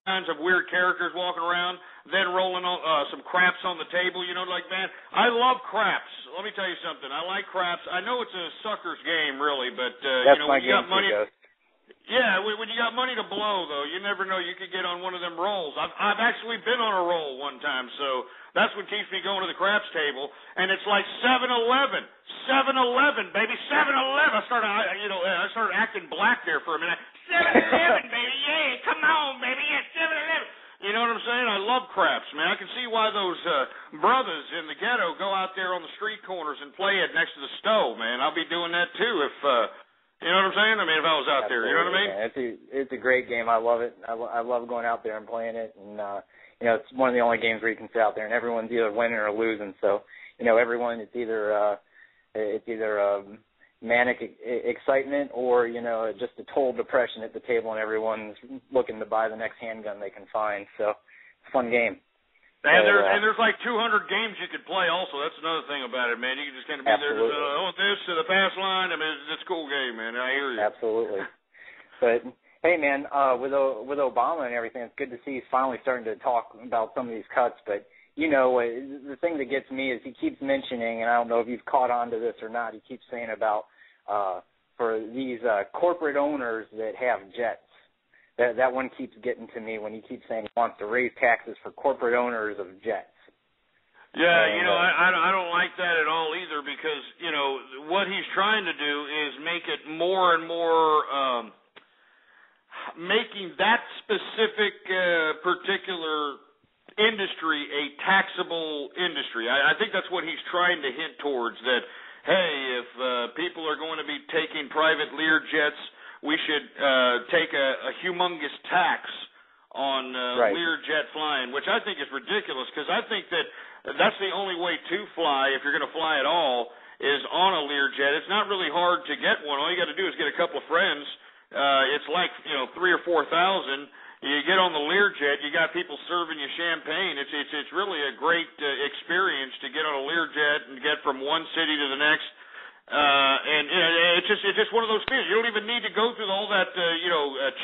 kinds of weird characters walking around, then rolling on, some craps on the table, like, man, I love craps. Let me tell you something. I like craps. I know it's a sucker's game, really, but, That's my when you game got money, too, Ghost. yeah, when you got money to blow, though, you never know. You could get on one of them rolls. I've actually been on a roll one time, so that's what keeps me going to the craps table. And it's like 7-Eleven, 7-Eleven, baby, 7-Eleven. I started acting black there for a minute. 7-Eleven, baby, yeah, come on, baby, yeah, 7-Eleven. You know what I'm saying? I love craps, man. I can see why those brothers in the ghetto go out there on the street corners and play it next to the stove, man. I'll be doing that too if. You know what I'm saying? I mean, if I was out there, you know what I mean? Yeah, it's a great game. I love it. I love going out there and playing it. And, it's one of the only games where you can sit out there and everyone's either winning or losing. So, everyone, it's either manic excitement or, just a total depression at the table and everyone's looking to buy the next handgun they can find. So, it's a fun game. And there's like 200 games you could play also. That's another thing about it, man. You can just kind of be Absolutely. there, I want this to the pass line. I mean, it's a cool game, man. I hear you. Absolutely. But, hey, man, with Obama and everything, it's good to see he's finally starting to talk about some of these cuts. But, the thing that gets me is he keeps mentioning, and I don't know if you've caught on to this or not, he keeps saying about for these corporate owners that have jets. That one keeps getting to me when he keeps saying he wants to raise taxes for corporate owners of jets. Yeah, I don't like that at all either because, what he's trying to do is make it more and more, making that specific particular industry a taxable industry. I think that's what he's trying to hint towards, that, hey, if people are going to be taking private Learjets, we should take a humongous tax on right. Learjet flying, which I think is ridiculous because I think that's the only way to fly, if you're going to fly at all, is on a Learjet. It's not really hard to get one. All you got to do is get a couple of friends. It's like, 3,000 or 4,000. You get on the Learjet, you got people serving you champagne. It's really a great experience to get on a Learjet and get from one city to the next. It's just one of those things. You don't even need to go through all that,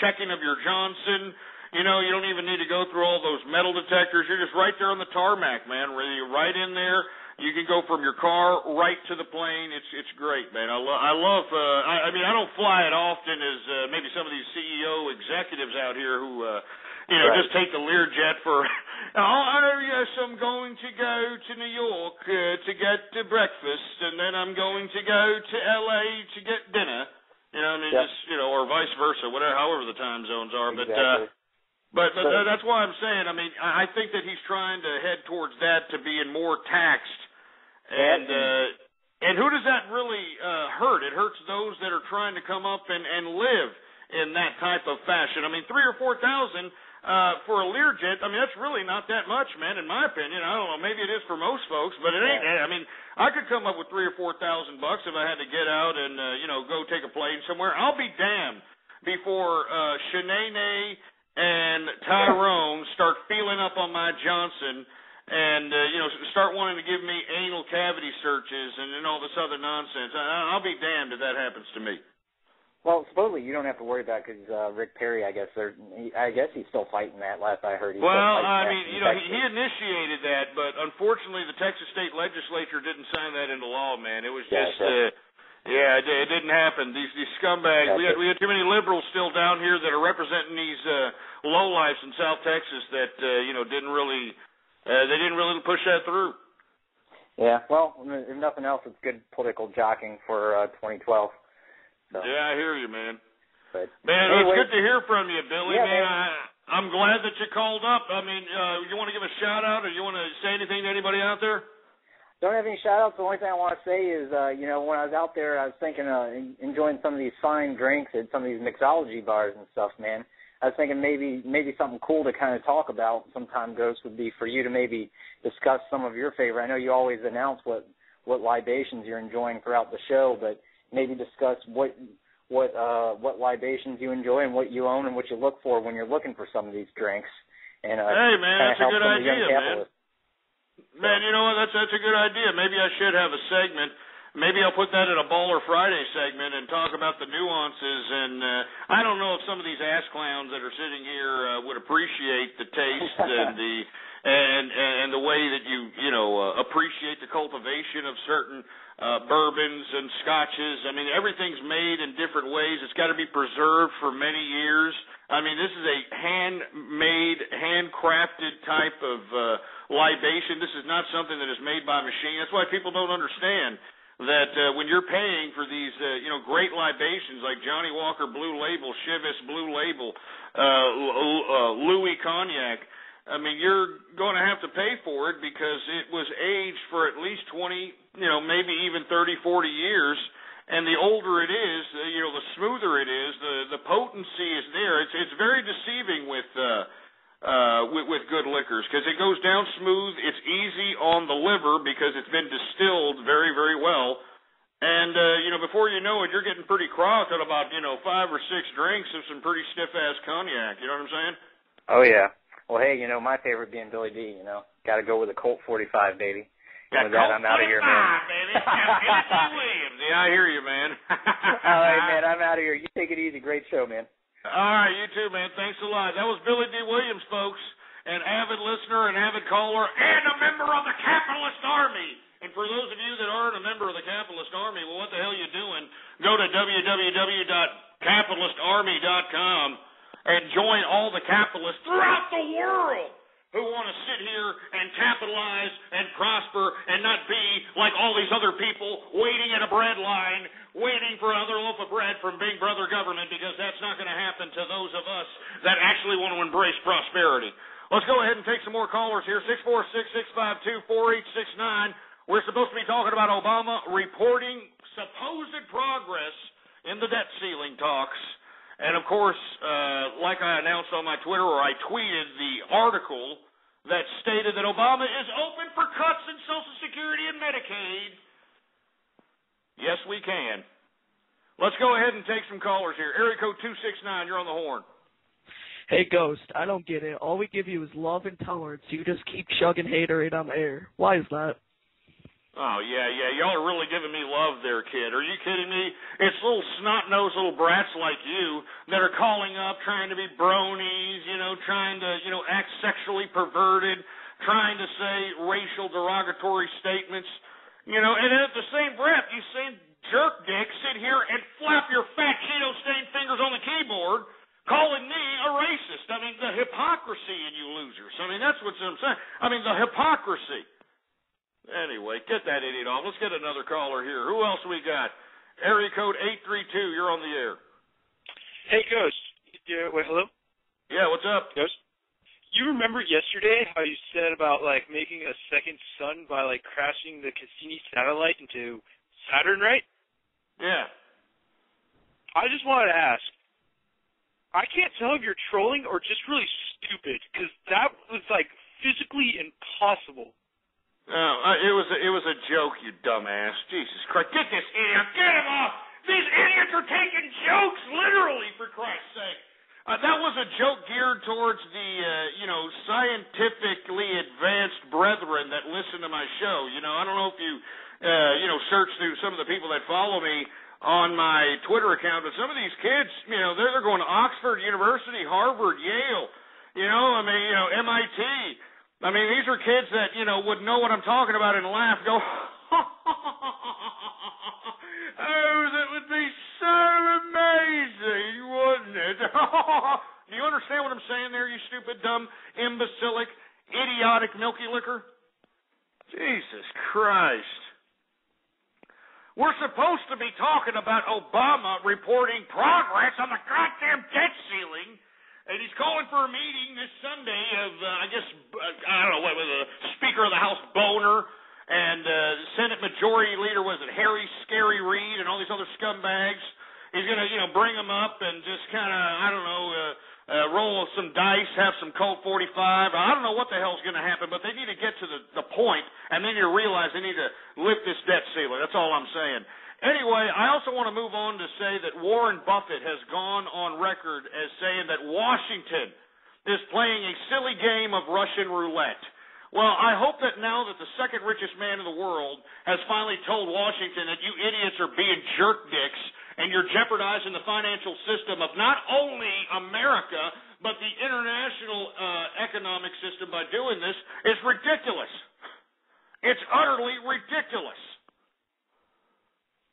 checking of your Johnson. You don't even need to go through all those metal detectors. You're just right there on the tarmac, man. You're right in there. You can go from your car right to the plane. It's great, man. I love. I don't fly it often as maybe some of these CEO executives out here who. Right. Just take the Learjet for, yes, I'm going to go to New York to get breakfast, and then I'm going to go to L.A. to get dinner. Yep. Or vice versa, whatever, however the time zones are. Exactly. But that's why I'm saying, I think that he's trying to head towards that to being more taxed. And who does that really hurt? It hurts those that are trying to come up and live in that type of fashion. 3,000 or 4,000 for a Learjet, that's really not that much, man, in my opinion. I don't know, maybe it is for most folks, but it ain't. I could come up with $3,000 or $4,000 if I had to get out and go take a plane somewhere. I'll be damned before Shanae and Tyrone start feeling up on my Johnson and start wanting to give me anal cavity searches and all this other nonsense. I'll be damned if that happens to me. Well, supposedly you don't have to worry about because Rick Perry, I guess he's still fighting that. Last I heard, he initiated that, but unfortunately, the Texas State Legislature didn't sign that into law. Man, it was just, it didn't happen. These scumbags. We had too many liberals still down here that are representing these lowlifes in South Texas that didn't really push that through. Yeah, well, if nothing else, it's good political jockeying for 2012. So. Yeah, I hear you, man. But anyway, it's good to hear from you, Billy. Yeah, man, I'm glad that you called up. You want to give a shout-out or you want to say anything to anybody out there? Don't have any shout-outs. The only thing I want to say is, when I was out there, I was thinking enjoying some of these fine drinks at some of these mixology bars and stuff, man. I was thinking maybe something cool to kind of talk about sometime, Ghost, would be for you to maybe discuss some of your favorite. I know you always announce what libations you're enjoying throughout the show, but maybe discuss what libations you enjoy and what you own and what you look for when you're looking for some of these drinks. And hey, man, that's a good idea, man. So. Man, you know what? That's a good idea. Maybe I should have a segment maybe I'll put that in a Baller Friday segment and talk about the nuances. And I don't know if some of these ass clowns that are sitting here would appreciate the taste and the way that you appreciate the cultivation of certain bourbons and scotches. I mean, everything's made in different ways. It's got to be preserved for many years. I mean, this is a handmade, handcrafted type of libation. This is not something that is made by machine. That's why people don't understand that when you're paying for these, great libations like Johnny Walker Blue Label, Chivas Blue Label, Louis Cognac, I mean, you're going to have to pay for it because it was aged for at least 20, maybe even 30, 40 years. And the older it is, the smoother it is, the potency is there. It's very deceiving with good liquors because it goes down smooth. It's easy on the liver because it's been distilled very, very well. And, before you know it, you're getting pretty cross at about, 5 or 6 drinks of some pretty stiff-ass cognac. You know what I'm saying? Oh, yeah. Well, hey, my favorite being Billy D, Got to go with a Colt 45, baby. With that, I'm out of here, man. Baby. Williams. Yeah, I hear you, man. All right, man, I'm out of here. You take it easy. Great show, man. All right, you too, man. Thanks a lot. That was Billy D. Williams, folks, an avid listener, an avid caller, and a member of the Capitalist Army. And for those of you that aren't a member of the Capitalist Army, well, what the hell are you doing? Go to www.capitalistarmy.com and join all the capitalists throughout the world who want to sit here and capitalize and prosper and not be like all these other people waiting in a bread line, waiting for another loaf of bread from Big Brother government, because that's not going to happen to those of us that actually want to embrace prosperity. Let's go ahead and take some more callers here. 646-652-4869. We're supposed to be talking about Obama reporting supposed progress in the debt ceiling talks. And, of course, like I announced on my Twitter, or I tweeted the article that stated that Obama is open for cuts in Social Security and Medicaid. Yes, we can. Let's go ahead and take some callers here. Area code 269, you're on the horn. Hey, Ghost, I don't get it. All we give you is love and tolerance. You just keep chugging haterade on the air. Why is that? Oh, yeah. Y'all are really giving me love there, kid. Are you kidding me? It's little snot-nosed little brats like you that are calling up trying to be bronies, trying to, act sexually perverted, trying to say racial derogatory statements, and at the same breath, you same jerk dick sit here and flap your fat Cheeto-stained fingers on the keyboard calling me a racist. I mean, the hypocrisy in you losers. I mean, that's what I'm saying. I mean, the hypocrisy. Anyway, get that idiot off. Let's get another caller here. Who else we got? Area code 832, you're on the air. Hey, Ghost. Wait, hello? Yeah, what's up? Ghost? You remember yesterday how you said about, making a second sun by, crashing the Cassini satellite into Saturn, right? Yeah. I just wanted to ask, I can't tell if you're trolling or just really stupid, because that was, physically impossible. Oh, it was a joke, you dumbass. Jesus Christ. Get this idiot. Get him off. These idiots are taking jokes literally, for Christ's sake. That was a joke geared towards the, scientifically advanced brethren that listen to my show. I don't know if you, search through some of the people that follow me on my Twitter account, but some of these kids, they're going to Oxford University, Harvard, Yale, MIT. I mean, these are kids that, would know what I'm talking about and laugh, go, oh, that would be so amazing, wouldn't it? Do you understand what I'm saying there, you stupid, dumb, imbecilic, idiotic milky liquor? Jesus Christ. We're supposed to be talking about Obama reporting progress on the goddamn debt ceiling. And he's calling for a meeting this Sunday of, I don't know, what was the Speaker of the House Boner and Senate Majority Leader, was it Harry Scary Reid and all these other scumbags. He's going to, bring them up and just kind of, roll some dice, have some Colt 45. I don't know what the hell's going to happen, but they need to get to the point, and they need to realize they need to lift this debt ceiling. That's all I'm saying. Anyway, I also want to move on to say that Warren Buffett has gone on record as saying that Washington is playing a silly game of Russian roulette. Well, I hope that now that the second richest man in the world has finally told Washington that you idiots are being jerk dicks and you're jeopardizing the financial system of not only America, but the international economic system by doing this, is ridiculous. It's utterly ridiculous.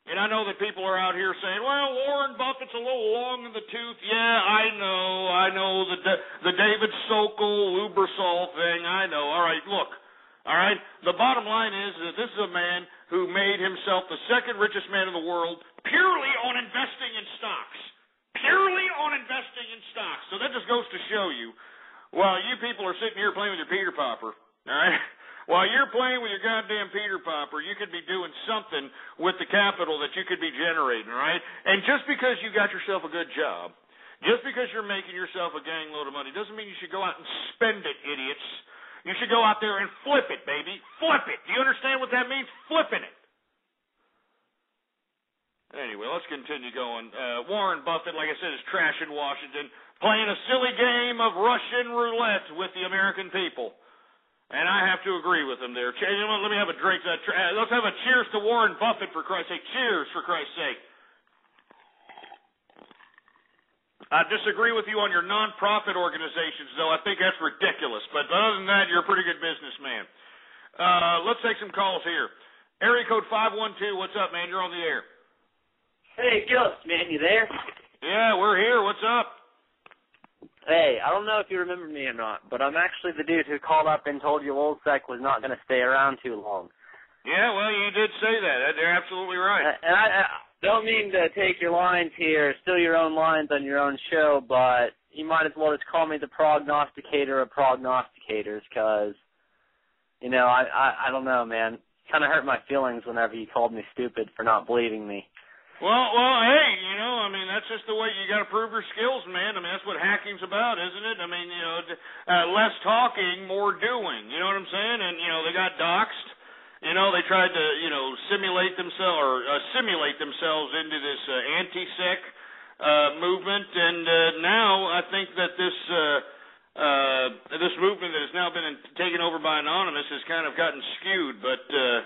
And I know that people are out here saying, well, Warren Buffett's a little long in the tooth. Yeah, I know the David Sokol, Lubrizol thing. I know. All right, look. All right? The bottom line is that this is a man who made himself the second richest man in the world purely on investing in stocks. Purely on investing in stocks. So that just goes to show you, while you people are sitting here playing with your Peter Popper, all right? While you're playing with your goddamn Peter Popper, you could be doing something with the capital that you could be generating, right? And just because you got yourself a good job, just because you're making yourself a gang load of money, doesn't mean you should go out and spend it, idiots. You should go out there and flip it, baby. Flip it. Do you understand what that means? Flipping it. Anyway, let's continue going. Warren Buffett, like I said, is trashing Washington, playing a silly game of Russian roulette with the American people. And I have to agree with him there. Let me have a drink. Let's have a cheers to Warren Buffett, for Christ's sake. Cheers, for Christ's sake. I disagree with you on your non-profit organizations, though. I think that's ridiculous. But other than that, you're a pretty good businessman. Let's take some calls here. Area code 512, what's up, man? You're on the air. Hey, Ghost, man, you there? Yeah, we're here. What's up? Hey, I don't know if you remember me or not, but I'm actually the dude who called up and told you Wolsek was not going to stay around too long. Yeah, well, you did say that. They're absolutely right. And I don't mean to take your lines here, steal your own lines on your own show, but you might as well just call me the prognosticator of prognosticators, because, you know, I don't know, man. Kind of hurt my feelings whenever you called me stupid for not believing me. Well, hey, you know, I mean, that's just the way you got to prove your skills, man. I mean, that's what hacking's about, isn't it? I mean, you know, less talking, more doing. You know what I'm saying? And, you know, they got doxxed. You know, they tried to, you know, simulate themselves into this anti-sec movement. And now I think that this movement that has now been taken over by Anonymous has kind of gotten skewed. But, you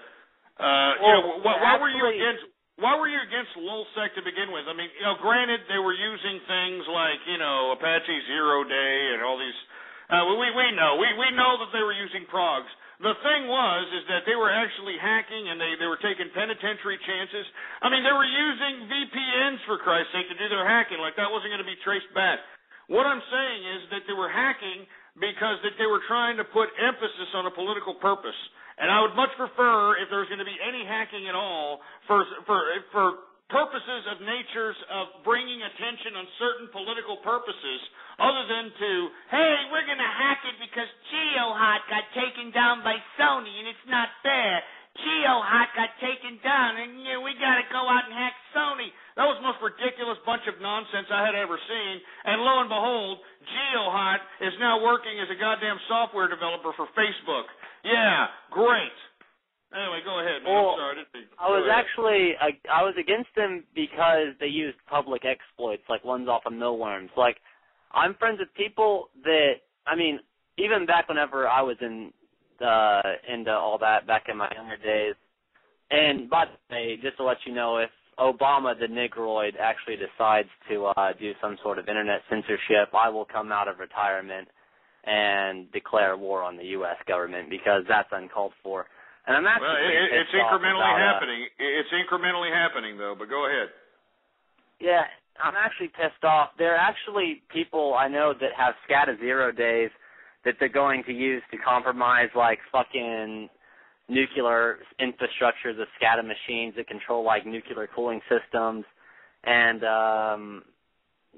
know, why were you against... Why were you against LulzSec to begin with? I mean, you know, granted they were using things like, you know, Apache Zero Day and all these. We know that they were using progs. The thing is that they were actually hacking and they were taking penitentiary chances. I mean, they were using VPNs, for Christ's sake, to do their hacking. Like that wasn't going to be traced back. What I'm saying is that they were hacking because that they were trying to put emphasis on a political purpose. And I would much prefer, if there was going to be any hacking at all, for purposes of natures of bringing attention on certain political purposes, other than to, hey, we're going to hack it because GeoHot got taken down by Sony and it's not fair. GeoHot got taken down and you know, we got to go out and hack Sony. That was the most ridiculous bunch of nonsense I had ever seen. And lo and behold, GeoHot is now working as a goddamn software developer for Facebook. Yeah, great. Anyway, go ahead, man. Well, I'm sorry. I was against them because they used public exploits, like ones off of Millworms. Like, I'm friends with people that, I mean, even back whenever I was into all that, back in my younger days. And, by the way, just to let you know, if Obama, the Negroid, actually decides to do some sort of internet censorship, I will come out of retirement and declare war on the U.S. government, because that's uncalled for. And I'm actually it's incrementally happening. It's incrementally happening, though, but go ahead. Yeah, I'm actually pissed off. There are actually people I know that have SCADA Zero days that they're going to use to compromise, like, fucking nuclear infrastructures of SCADA machines that control, like, nuclear cooling systems. And,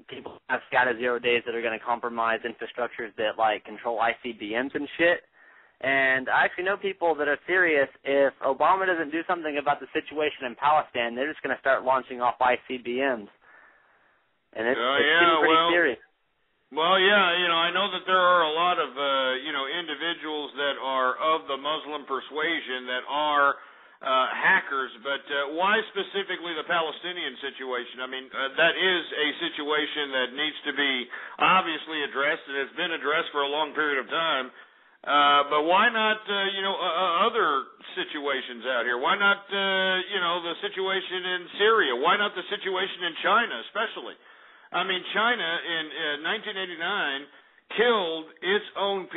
people have SCADA Zero days that are going to compromise infrastructures that, like, control ICBMs and shit. And I actually know people that are serious. If Obama doesn't do something about the situation in Palestine, they're just going to start launching off ICBMs. And it's getting pretty serious. Well, yeah, you know, I know that there are a lot of, you know, individuals that are of the Muslim persuasion that are hackers, but why specifically the Palestinian situation? I mean, that is a situation that needs to be obviously addressed, and it's been addressed for a long period of time. But why not, other situations out here? Why not, the situation in Syria? Why not the situation in China, especially? I mean, China in 1989 killed its own people.